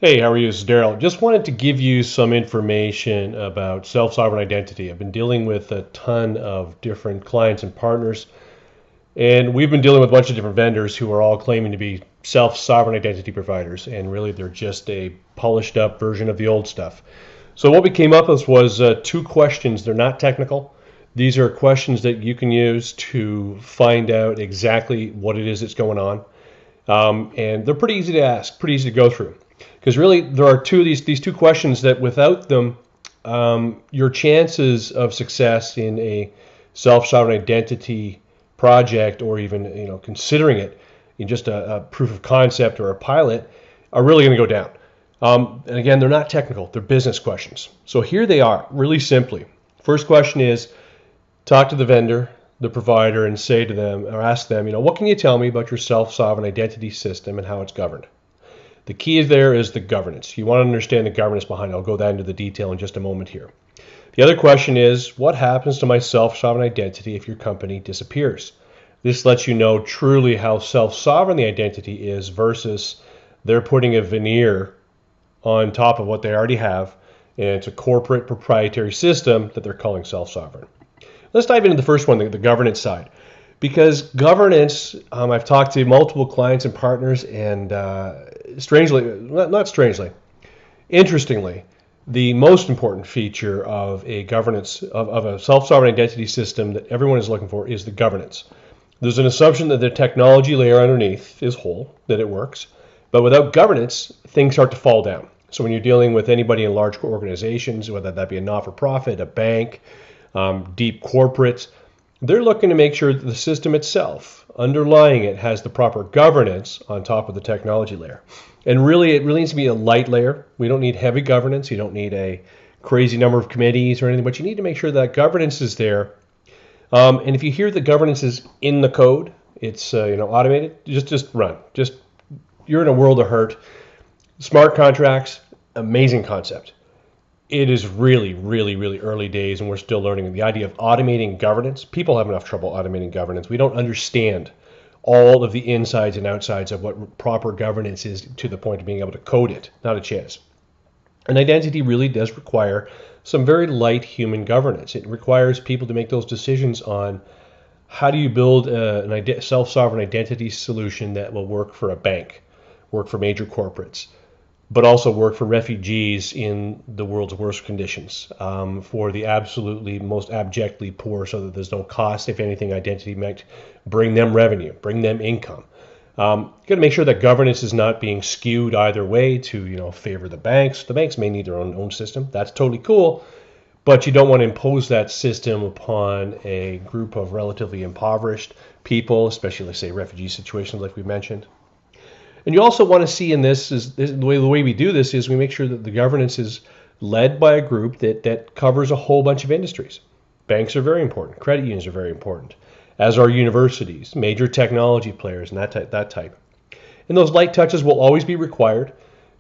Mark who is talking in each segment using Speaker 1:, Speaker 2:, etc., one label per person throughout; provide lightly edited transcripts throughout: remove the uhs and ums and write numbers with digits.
Speaker 1: Hey, how are you? This is Daryl. Just wanted to give you some information about self-sovereign identity. I've been dealing with a ton of different clients and partners, and we've been dealing with a bunch of different vendors who are all claiming to be self-sovereign identity providers, and really they're just a polished up version of the old stuff. So what we came up with was two questions. They're not technical. These are questions that you can use to find out exactly what it is that's going on. And they're pretty easy to ask, pretty easy to go through. Because really, there are two of these two questions that without them, your chances of success in a self-sovereign identity project, or even considering it in just a proof of concept or a pilot, are really going to go down. And again, they're not technical; they're business questions. So here they are, really simply. First question is: talk to the vendor, the provider, and say to them or ask them, what can you tell me about your self-sovereign identity system and how it's governed? The key there is the governance. You want to understand the governance behind it. I'll go that into the detail in just a moment here. The other question is, what happens to my self-sovereign identity if your company disappears? This lets you know truly how self-sovereign the identity is versus they're putting a veneer on top of what they already have, and it's a corporate proprietary system that they're calling self-sovereign. Let's dive into the first one, the governance side. Because governance, I've talked to multiple clients and partners, and interestingly, the most important feature of a governance, of a self-sovereign identity system that everyone is looking for is the governance. There's an assumption that the technology layer underneath is whole, that it works, but without governance, things start to fall down. So when you're dealing with anybody in large organizations, whether that be a not-for-profit, a bank, deep corporates, they're looking to make sure that the system itself, underlying it, has the proper governance on top of the technology layer. And really, it really needs to be a light layer. We don't need heavy governance. You don't need a crazy number of committees or anything, but you need to make sure that governance is there. And if you hear the governance is in the code, it's automated, just run. You're in a world of hurt. Smart contracts, amazing concept. It is really, really, really early days, and we're still learning the idea of automating governance. People have enough trouble automating governance. We don't understand all of the insides and outsides of what proper governance is to the point of being able to code it. Not a chance. And identity really does require some very light human governance. It requires people to make those decisions on how do you build a self-sovereign identity solution that will work for a bank, work for major corporates, but also work for refugees in the world's worst conditions, for the absolutely most abjectly poor, so that there's no cost. If anything, identity might bring them revenue, bring them income. Got to make sure that governance is not being skewed either way to favor the banks. The banks may need their own system. That's totally cool, but you don't want to impose that system upon a group of relatively impoverished people, especially, let's say, refugee situations like we mentioned. And you also want to see in this is the way we do this is we make sure that the governance is led by a group that covers a whole bunch of industries. Banks are very important. Credit unions are very important, as are universities, major technology players, and that type. And those light touches will always be required.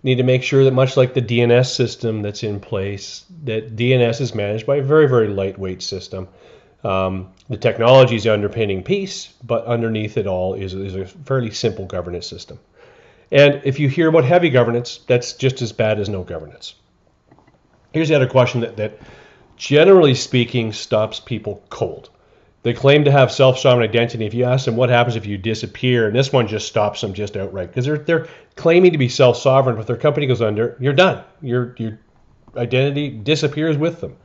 Speaker 1: You need to make sure that, much like the DNS system that's in place, that DNS is managed by a very, very lightweight system. The technology is the underpinning piece, but underneath it all is a fairly simple governance system. And if you hear about heavy governance, that's just as bad as no governance. Here's the other question that generally speaking stops people cold. They claim to have self-sovereign identity. If you ask them what happens if you disappear, and this one just stops them just outright, because they're claiming to be self-sovereign, but their company goes under, you're done. Your identity disappears with them.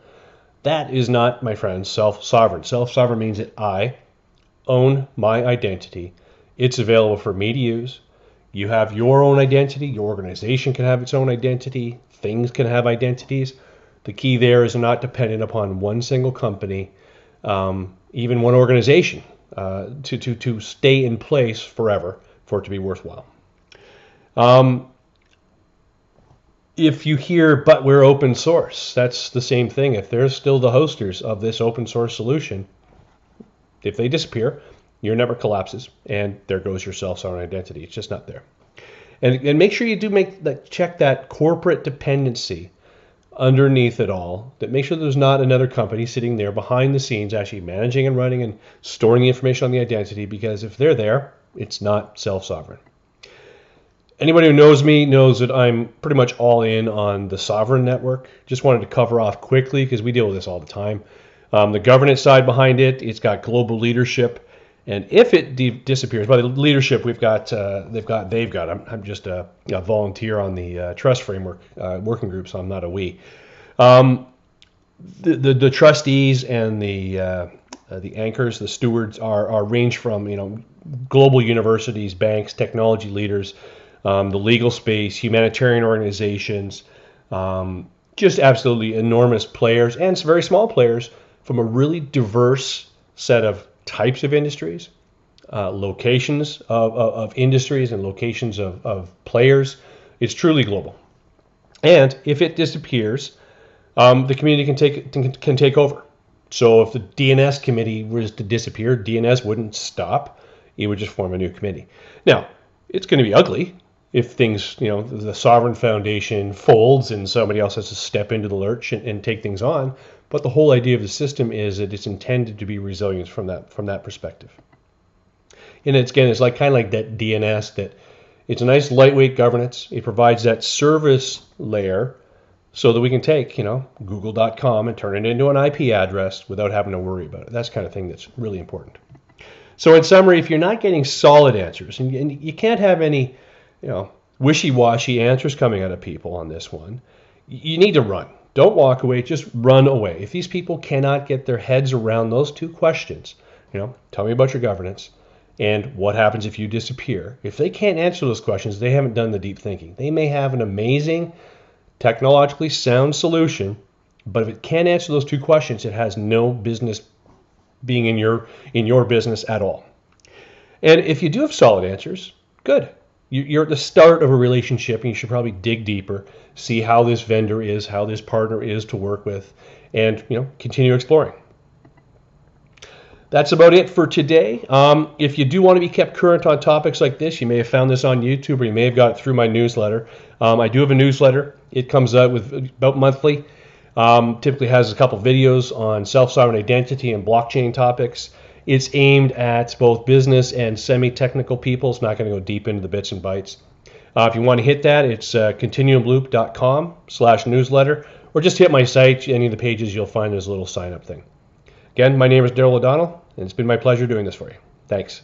Speaker 1: That is not, my friends, self-sovereign. Self-sovereign means that I own my identity. It's available for me to use. You have your own identity. Your organization can have its own identity. Things can have identities. The key there is not dependent upon one single company, even one organization, to stay in place forever for it to be worthwhile. If you hear, but we're open source, that's the same thing. If they're still the hosters of this open source solution, if they disappear, your network collapses, and there goes your self-sovereign identity. It's just not there. And make sure you do check that corporate dependency underneath it all. That make sure there's not another company sitting there behind the scenes actually managing and running and storing the information on the identity, because if they're there, it's not self-sovereign. Anybody who knows me knows that I'm pretty much all in on the sovereign network. Just wanted to cover off quickly because we deal with this all the time. The governance side behind it, it's got global leadership, and if it disappears, by the leadership we've got, they've got. I'm just a volunteer on the trust framework working group, so I'm not a we. The trustees and the anchors, the stewards are range from global universities, banks, technology leaders, the legal space, humanitarian organizations, just absolutely enormous players and very small players from a really diverse set of types of industries, locations of industries and locations of players. It's truly global. And if it disappears, the community can take over. So if the DNS committee was to disappear, DNS wouldn't stop. It would just form a new committee. Now, it's going to be ugly if things, the Sovereign Foundation folds and somebody else has to step into the lurch and take things on. But the whole idea of the system is that it's intended to be resilient from that perspective. And it's like kind of like that DNS, that it's a nice lightweight governance. It provides that service layer so that we can take, google.com and turn it into an IP address without having to worry about it. That's the kind of thing that's really important. So in summary, if you're not getting solid answers, and you can't have any, wishy-washy answers coming out of people on this one, you need to run. Don't walk away, just run away. If these people cannot get their heads around those two questions, tell me about your governance and what happens if you disappear. If they can't answer those questions, they haven't done the deep thinking. They may have an amazing, technologically sound solution, but if it can't answer those two questions, it has no business being in your business at all. And if you do have solid answers, good. You're at the start of a relationship, and you should probably dig deeper, see how this vendor is, how this partner is to work with, and continue exploring. That's about it for today. If you do want to be kept current on topics like this, you may have found this on YouTube, or you may have got it through my newsletter. I do have a newsletter. It comes out with about monthly. Typically has a couple videos on self-sovereign identity and blockchain topics. It's aimed at both business and semi-technical people. It's not going to go deep into the bits and bytes. If you want to hit that, it's continuumloop.com/newsletter, or just hit my site. Any of the pages you'll find there's a little sign-up thing. Again, my name is Daryl O'Donnell, and it's been my pleasure doing this for you. Thanks.